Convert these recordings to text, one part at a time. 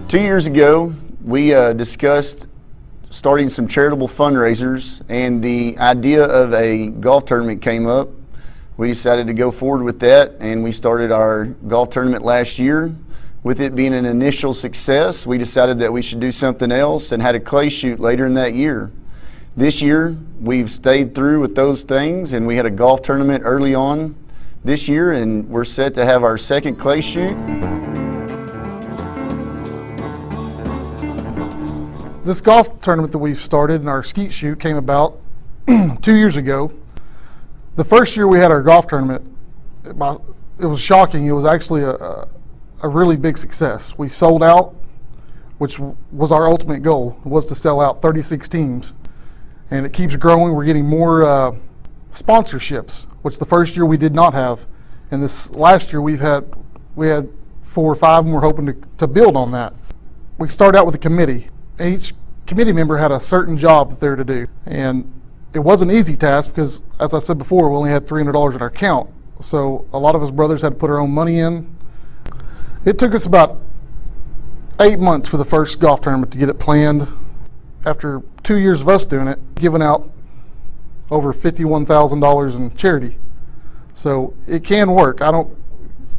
2 years ago, we discussed starting some charitable fundraisers, and the idea of a golf tournament came up. We decided to go forward with that, and we started our golf tournament last year. With it being an initial success, we decided that we should do something else and had a clay shoot later in that year. This year, we've stayed through with those things, and we had a golf tournament early on this year, and we're set to have our second clay shoot. This golf tournament that we've started and our skeet shoot came about 2 years ago. The first year we had our golf tournament, it was shocking. It was actually a really big success. We sold out, which was our ultimate goal, was to sell out 36 teams. And it keeps growing. We're getting more sponsorships, which the first year we did not have. And this last year we had 4 or 5, and we're hoping to build on that. We started out with a committee. Each committee member had a certain job that they were to do. And it was an easy task because, as I said before, we only had $300 in our account. So a lot of us brothers had to put our own money in. It took us about 8 months for the first golf tournament to get it planned. After 2 years of us doing it, giving out over $51,000 in charity. So it can work. I don't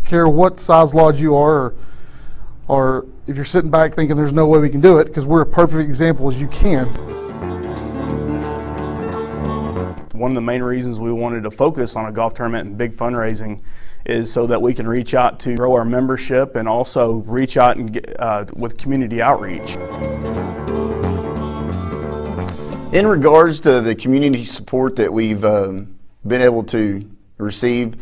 care what size lodge you are, or if you're sitting back thinking there's no way we can do it, because we're a perfect example as you can. One of the main reasons we wanted to focus on a golf tournament and big fundraising is so that we can reach out to grow our membership and also reach out and get, with community outreach. In regards to the community support that we've been able to receive,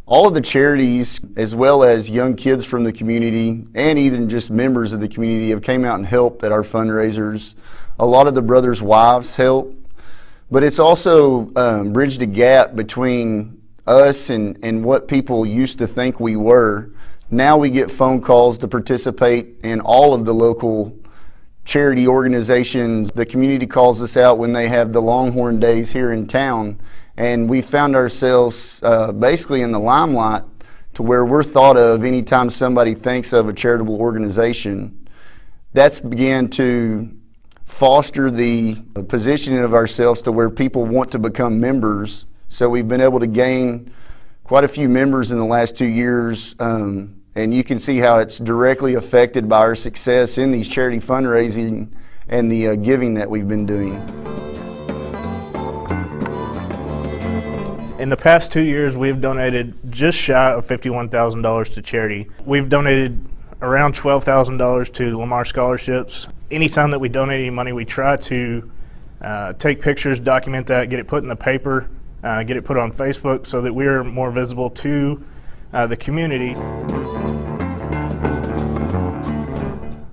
all of the charities, as well as young kids from the community and even just members of the community, have came out and helped at our fundraisers. A lot of the brothers' wives help, but it's also bridged a gap between us and what people used to think we were. Now we get phone calls to participate in all of the local charity organizations. The community calls us out when they have the Longhorn Days here in town, and we found ourselves basically in the limelight to where we're thought of anytime somebody thinks of a charitable organization. That's began to foster the positioning of ourselves to where people want to become members. So we've been able to gain quite a few members in the last 2 years, and you can see how it's directly affected by our success in these charity fundraising and the giving that we've been doing. In the past 2 years, we've donated just shy of $51,000 to charity. We've donated around $12,000 to Lamar scholarships. Anytime that we donate any money, we try to take pictures, document that, get it put in the paper, get it put on Facebook so that we're more visible to the community.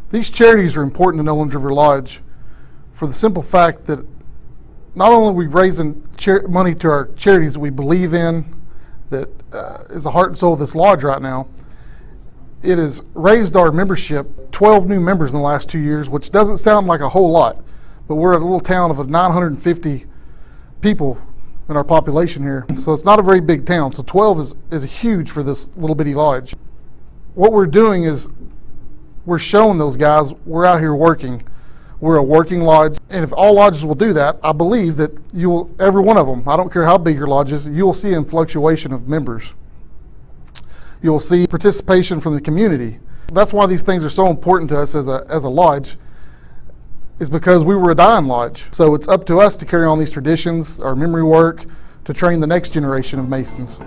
These charities are important to Nolands River Lodge for the simple fact that not only are we raising money to our charities that we believe in, that is the heart and soul of this lodge right now, it has raised our membership, 12 new members in the last 2 years, which doesn't sound like a whole lot, but we're a little town of 950 people in our population here. So it's not a very big town. So 12 is huge for this little bitty lodge. What we're doing is we're showing those guys we're out here working. We're a working lodge, and if all lodges will do that, I believe that you will, every one of them, I don't care how big your lodge is, you will see a fluctuation of members. You'll see participation from the community. That's why these things are so important to us as a lodge, is because we were a dying lodge. So it's up to us to carry on these traditions, our memory work, to train the next generation of Masons.